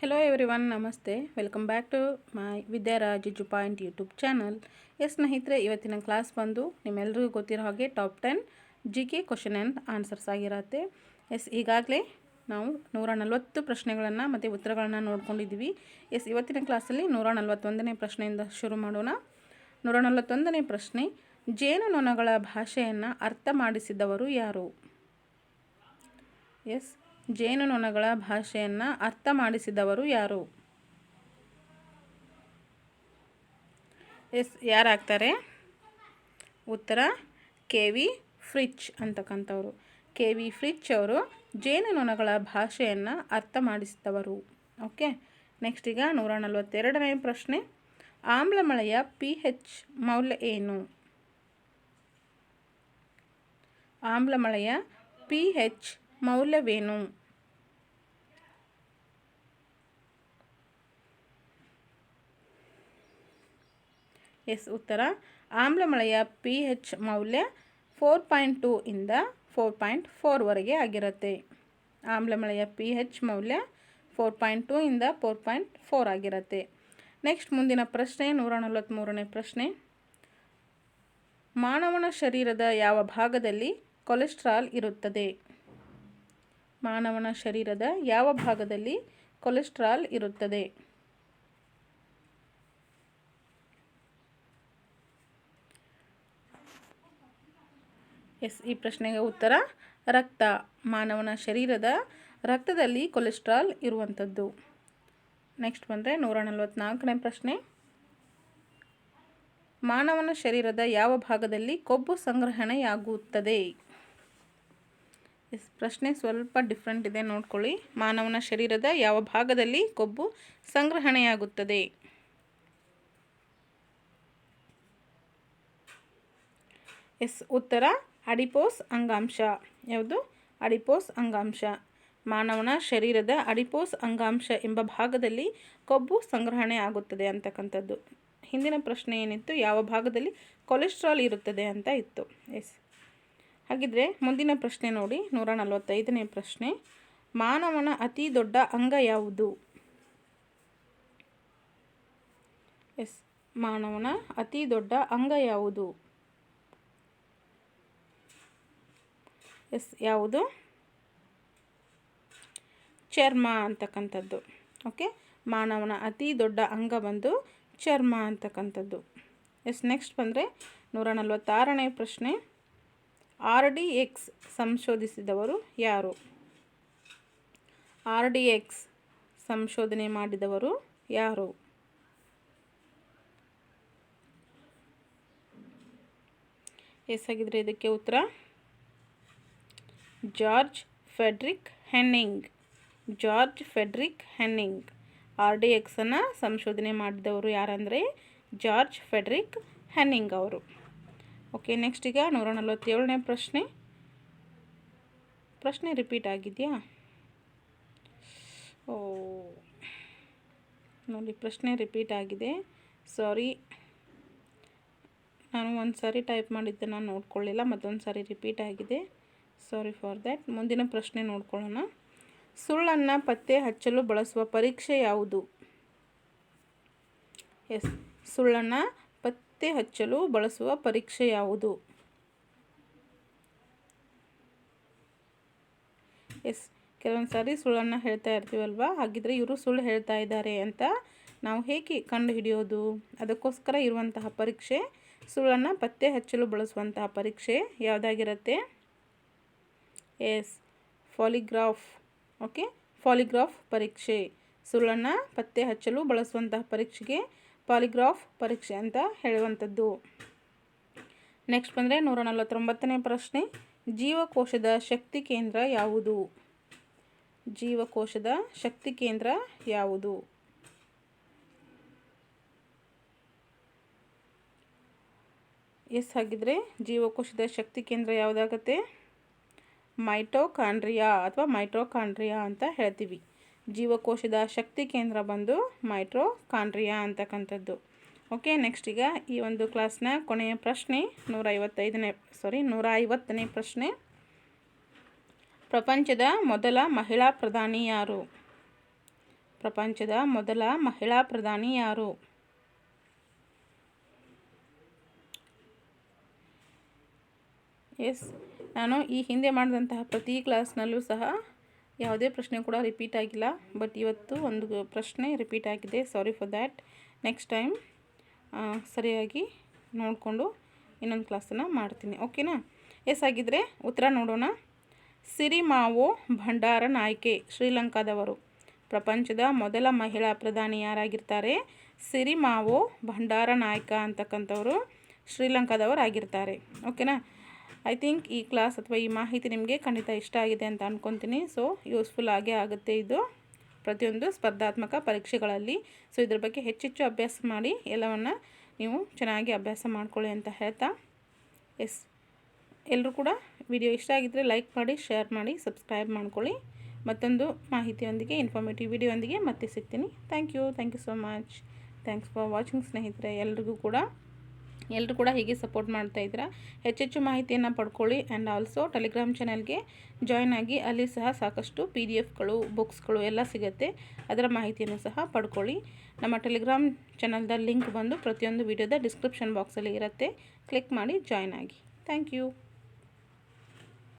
Hello everyone, ನಮಸ್ತೆ. Welcome back to my Vidyaraj point YouTube channel. ಸ್ನೇಹಿತರೆ, ಇವತ್ತಿನ ಕ್ಲಾಸ್ ಬಂದು ನಿಮ್ಮೆಲ್ಲರಿಗೂ ಗೊತ್ತಿರೋ ಹಾಗೆ top 10 GK question and answers ಆಗಿರುತ್ತೆ. ಈಗಾಗಲೇ ನಾವು 140 ಪ್ರಶ್ನೆಗಳನ್ನು ಮತ್ತು ಉತ್ತರಗಳನ್ನು ನೋಡ್ಕೊಂಡಿದ್ದೀವಿ. ಇವತ್ತಿನ ಕ್ಲಾಸಲ್ಲಿ 141ನೇ ಪ್ರಶ್ನೆಯಿಂದ ಶುರು ಮಾಡೋಣ. 141ನೇ ಪ್ರಶ್ನೆ, ಜೇನುನೊಣಗಳ ಭಾಷೆಯನ್ನು ಅರ್ಥ ಮಾಡಿಸಿದವರು ಯಾರು? ಜೇನುನೊಣಗಳ ಭಾಷೆಯನ್ನು ಅರ್ಥ ಮಾಡಿಸಿದವರು ಯಾರು? ಯಾರಾಗ್ತಾರೆ? ಉತ್ತರ KV ಫ್ರಿಚ್ ಅಂತಕ್ಕಂಥವ್ರು. KV ಫ್ರಿಚ್ ಅವರು ಜೇನುನೊಣಗಳ ಭಾಷೆಯನ್ನು ಅರ್ಥ ಮಾಡಿಸಿದವರು. ಓಕೆ, ನೆಕ್ಸ್ಟ್ ಈಗ 142ನೇ ಪ್ರಶ್ನೆ, ಆಮ್ಲಮಳೆಯ pH ಮೌಲ್ಯ ಏನು? ಆಮ್ಲಮಳೆಯ pH ಮೌಲ್ಯವೇನು? ಉತ್ತರ ಆಮ್ಲಮಳೆಯ pH ಮೌಲ್ಯ 4.2 ಇಂದ 4.4 ವರೆಗೆ ಆಗಿರುತ್ತೆ. ಆಮ್ಲಮಳೆಯ pH ಮೌಲ್ಯ 4.2 ಇಂದ 4.4 ಆಗಿರುತ್ತೆ. ನೆಕ್ಸ್ಟ್ ಮುಂದಿನ ಪ್ರಶ್ನೆ 143ನೇ ಪ್ರಶ್ನೆ, ಮಾನವನ ಶರೀರದ ಯಾವ ಭಾಗದಲ್ಲಿ ಕೊಲೆಸ್ಟ್ರಾಲ್ ಇರುತ್ತದೆ? ಮಾನವನ ಶರೀರದ ಯಾವ ಭಾಗದಲ್ಲಿ ಕೊಲೆಸ್ಟ್ರಾಲ್ ಇರುತ್ತದೆ? ಈ ಪ್ರಶ್ನೆಗೆ ಉತ್ತರ ರಕ್ತ. ಮಾನವನ ಶರೀರದ ರಕ್ತದಲ್ಲಿ ಕೊಲೆಸ್ಟ್ರಾಲ್ ಇರುವಂಥದ್ದು. ನೆಕ್ಸ್ಟ್ ಬಂದರೆ 144ನೇ ಪ್ರಶ್ನೆ, ಮಾನವನ ಶರೀರದ ಯಾವ ಭಾಗದಲ್ಲಿ ಕೊಬ್ಬು ಸಂಗ್ರಹಣೆಯಾಗುತ್ತದೆ? ಪ್ರಶ್ನೆ ಸ್ವಲ್ಪ ಡಿಫ್ರೆಂಟ್ ಇದೆ, ನೋಡ್ಕೊಳ್ಳಿ. ಮಾನವನ ಶರೀರದ ಯಾವ ಭಾಗದಲ್ಲಿ ಕೊಬ್ಬು ಸಂಗ್ರಹಣೆಯಾಗುತ್ತದೆ? ಉತ್ತರ ಅಡಿಪೋಸ್ ಅಂಗಾಂಶ. ಯಾವುದು? ಅಡಿಪೋಸ್ ಅಂಗಾಂಶ. ಮಾನವನ ಶರೀರದ ಅಡಿಪೋಸ್ ಅಂಗಾಂಶ ಎಂಬ ಭಾಗದಲ್ಲಿ ಕೊಬ್ಬು ಸಂಗ್ರಹಣೆ ಆಗುತ್ತದೆ ಅಂತಕ್ಕಂಥದ್ದು. ಹಿಂದಿನ ಪ್ರಶ್ನೆ ಏನಿತ್ತು, ಯಾವ ಭಾಗದಲ್ಲಿ ಕೊಲೆಸ್ಟ್ರಾಲ್ ಇರುತ್ತದೆ ಅಂತ ಇತ್ತು. ಹಾಗಿದ್ರೆ ಮುಂದಿನ ಪ್ರಶ್ನೆ ನೋಡಿ, 145ನೇ ಪ್ರಶ್ನೆ, ಮಾನವನ ಅತಿ ದೊಡ್ಡ ಅಂಗ ಯಾವುದು? ಮಾನವನ ಅತಿ ದೊಡ್ಡ ಅಂಗ ಯಾವುದು? ಯಾವುದು? ಚರ್ಮ ಅಂತಕ್ಕಂಥದ್ದು. ಓಕೆ, ಮಾನವನ ಅತಿ ದೊಡ್ಡ ಅಂಗ ಬಂದು ಚರ್ಮ ಅಂತಕ್ಕಂಥದ್ದು. ನೆಕ್ಸ್ಟ್ ಬಂದರೆ 146ನೇ ಪ್ರಶ್ನೆ, RDX ಸಂಶೋಧಿಸಿದವರು ಯಾರು? RDX ಸಂಶೋಧನೆ ಮಾಡಿದವರು ಯಾರು? ಹಾಗಿದ್ರೆ ಇದಕ್ಕೆ ಉತ್ತರ George Friedrich Henning. George Friedrich Henning. RDX ಅನ್ನು ಸಂಶೋಧನೆ ಮಾಡಿದವರು ಯಾರಂದರೆ ಜಾರ್ಜ್ ಫೆಡ್ರಿಕ್ ಹೆನ್ನಿಂಗ್ ಅವರು. ಓಕೆ, ನೆಕ್ಸ್ಟ್ ಈಗ 147ನೇ ಪ್ರಶ್ನೆ. ಪ್ರಶ್ನೆ ರಿಪೀಟ್ ಆಗಿದೆಯಾ? ನೋಡಿ, ಪ್ರಶ್ನೆ ರಿಪೀಟ್ ಆಗಿದೆ. ಸಾರಿ, ನಾನು ಒಂದು ಸಾರಿ ಟೈಪ್ ಮಾಡಿದ್ದೆ, ನಾನು ನೋಡ್ಕೊಳ್ಳಿಲ್ಲ, ಮತ್ತೊಂದು ಸಾರಿ ರಿಪೀಟ್ ಆಗಿದೆ. Sorry for that. ಮುಂದಿನ ಪ್ರಶ್ನೆ ನೋಡ್ಕೊಳ್ಳೋಣ. ಸುಳ್ಳನ್ನು ಪತ್ತೆ ಹಚ್ಚಲು ಬಳಸುವ ಪರೀಕ್ಷೆ ಯಾವುದು? ಸುಳ್ಳನ್ನು ಪತ್ತೆ ಹಚ್ಚಲು ಬಳಸುವ ಪರೀಕ್ಷೆ ಯಾವುದು? ಕೆಲವೊಂದು ಸಾರಿ ಸುಳ್ಳನ್ನು ಹೇಳ್ತಾ ಇರ್ತೀವಲ್ವ, ಹಾಗಿದ್ರೆ ಇವರು ಸುಳ್ಳು ಹೇಳ್ತಾ ಇದ್ದಾರೆ ಅಂತ ನಾವು ಹೇಗೆ ಕಂಡು ಹಿಡಿಯೋದು? ಅದಕ್ಕೋಸ್ಕರ ಇರುವಂತಹ ಪರೀಕ್ಷೆ, ಸುಳ್ಳನ್ನು ಪತ್ತೆ ಹಚ್ಚಲು ಬಳಸುವಂತಹ ಪರೀಕ್ಷೆ ಯಾವುದಾಗಿರುತ್ತೆ? ಪಾಲಿಗ್ರಾಫ್. ಓಕೆ, ಪಾಲಿಗ್ರಾಫ್ ಪರೀಕ್ಷೆ. ಸುಳ್ಳನ್ನು ಪತ್ತೆ ಹಚ್ಚಲು ಬಳಸುವಂತಹ ಪರೀಕ್ಷೆಗೆ ಪಾಲಿಗ್ರಾಫ್ ಪರೀಕ್ಷೆ ಅಂತ ಹೇಳುವಂಥದ್ದು. ನೆಕ್ಸ್ಟ್ ಬಂದರೆ 149ನೇ ಪ್ರಶ್ನೆ, ಜೀವಕೋಶದ ಶಕ್ತಿ ಕೇಂದ್ರ ಯಾವುದು? ಜೀವಕೋಶದ ಶಕ್ತಿ ಕೇಂದ್ರ ಯಾವುದು? ಹಾಗಿದ್ರೆ ಜೀವಕೋಶದ ಶಕ್ತಿ ಕೇಂದ್ರ ಯಾವುದಾಗುತ್ತೆ? ಮೈಟೋಕಾಂಡ್ರಿಯಾ ಅಥವಾ ಮೈಟೋಕಾಂಡ್ರಿಯಾ ಅಂತ ಹೇಳ್ತೀವಿ. ಜೀವಕೋಶದ ಶಕ್ತಿ ಕೇಂದ್ರ ಬಂದು ಮೈಟೋಕಾಂಡ್ರಿಯಾ ಅಂತಕ್ಕಂಥದ್ದು. ಓಕೆ, ನೆಕ್ಸ್ಟ್ ಈಗ ಈ ಒಂದು ಕ್ಲಾಸ್ನ ಕೊನೆಯ ಪ್ರಶ್ನೆ 150ನೇ ಪ್ರಶ್ನೆ, ಪ್ರಪಂಚದ ಮೊದಲ ಮಹಿಳಾ ಪ್ರಧಾನಿ ಯಾರು? ಪ್ರಪಂಚದ ಮೊದಲ ಮಹಿಳಾ ಪ್ರಧಾನಿ ಯಾರು? ಎಸ್, ನಾನು ಈ ಹಿಂದೆ ಮಾಡಿದಂತಹ ಪ್ರತಿ ಕ್ಲಾಸ್ನಲ್ಲೂ ಸಹ ಯಾವುದೇ ಪ್ರಶ್ನೆ ಕೂಡ ರಿಪೀಟ್ ಆಗಿಲ್ಲ. ಬಟ್ ಇವತ್ತು ಒಂದು ಪ್ರಶ್ನೆ ರಿಪೀಟ್ ಆಗಿದೆ. Sorry for that. Next time ಸರಿಯಾಗಿ ನೋಡಿಕೊಂಡು ಇನ್ನೊಂದು ಕ್ಲಾಸನ್ನು ಮಾಡ್ತೀನಿ. ಓಕೆನಾ? ಎಸ್, ಆಗಿದ್ದರೆ ಉತ್ತರ ನೋಡೋಣ. ಸಿರಿಮಾವೋ ಭಂಡಾರನಾಯ್ಕೆ ಶ್ರೀಲಂಕಾದವರು. ಪ್ರಪಂಚದ ಮೊದಲ ಮಹಿಳಾ ಪ್ರಧಾನಿ ಯಾರಾಗಿರ್ತಾರೆ? ಸಿರಿಮಾವೋ ಭಂಡಾರನಾಯ್ಕ ಅಂತಕ್ಕಂಥವರು ಶ್ರೀಲಂಕಾದವರು ಆಗಿರ್ತಾರೆ. ಓಕೆನಾ? ಐ ಥಿಂಕ್ ಈ ಕ್ಲಾಸ್ ಅಥವಾ ಈ ಮಾಹಿತಿ ನಿಮಗೆ ಖಂಡಿತ ಇಷ್ಟ ಆಗಿದೆ ಅಂತ ಅಂದ್ಕೊತೀನಿ. ಸೊ ಯೂಸ್ಫುಲ್ ಆಗೇ ಆಗುತ್ತೆ ಇದು ಪ್ರತಿಯೊಂದು ಸ್ಪರ್ಧಾತ್ಮಕ ಪರೀಕ್ಷೆಗಳಲ್ಲಿ. ಸೊ ಇದ್ರ ಬಗ್ಗೆ ಹೆಚ್ಚೆಚ್ಚು ಅಭ್ಯಾಸ ಮಾಡಿ ಎಲ್ಲವನ್ನು ನೀವು ಚೆನ್ನಾಗಿ ಅಭ್ಯಾಸ ಮಾಡ್ಕೊಳ್ಳಿ ಅಂತ ಹೇಳ್ತಾ, ಎಸ್, ಎಲ್ಲರೂ ಕೂಡ ವಿಡಿಯೋ ಇಷ್ಟ ಆಗಿದ್ದರೆ ಲೈಕ್ ಮಾಡಿ, ಶೇರ್ ಮಾಡಿ, ಸಬ್ಸ್ಕ್ರೈಬ್ ಮಾಡ್ಕೊಳ್ಳಿ. ಮತ್ತೊಂದು ಮಾಹಿತಿಯೊಂದಿಗೆ, ಇನ್ಫಾರ್ಮೇಟಿವ್ ವಿಡಿಯೋಂದಿಗೆ ಮತ್ತೆ ಸಿಗ್ತೀನಿ. Thank you so much. Thanks for watching ಸ್ನೇಹಿತರೆ. ಎಲ್ಲರೂ ಕೂಡ ಹೀಗೆ ಸಪೋರ್ಟ್ ಮಾಡ್ತಾ ಇದ್ದೀರಾ. ಹೆಚ್ಚೆಚ್ಚು ಮಾಹಿತಿಯನ್ನು ಪಡ್ಕೊಳ್ಳಿ. ಆ್ಯಂಡ್ ಆಲ್ಸೋ ಟೆಲಿಗ್ರಾಮ್ ಚಾನಲ್ಗೆ ಜಾಯ್ನ್ ಆಗಿ, ಅಲ್ಲಿ ಸಹ ಸಾಕಷ್ಟು PDF-ಗಳು, ಬುಕ್ಸ್ಗಳು ಎಲ್ಲ ಸಿಗುತ್ತೆ. ಅದರ ಮಾಹಿತಿಯನ್ನು ಸಹ ಪಡ್ಕೊಳ್ಳಿ. ನಮ್ಮ ಟೆಲಿಗ್ರಾಮ್ ಚಾನಲ್ದ ಲಿಂಕ್ ಬಂದು ಪ್ರತಿಯೊಂದು ವಿಡಿಯೋದ ಡಿಸ್ಕ್ರಿಪ್ಷನ್ ಬಾಕ್ಸಲ್ಲಿ ಇರುತ್ತೆ. ಕ್ಲಿಕ್ ಮಾಡಿ ಜಾಯ್ನ್ ಆಗಿ. Thank you.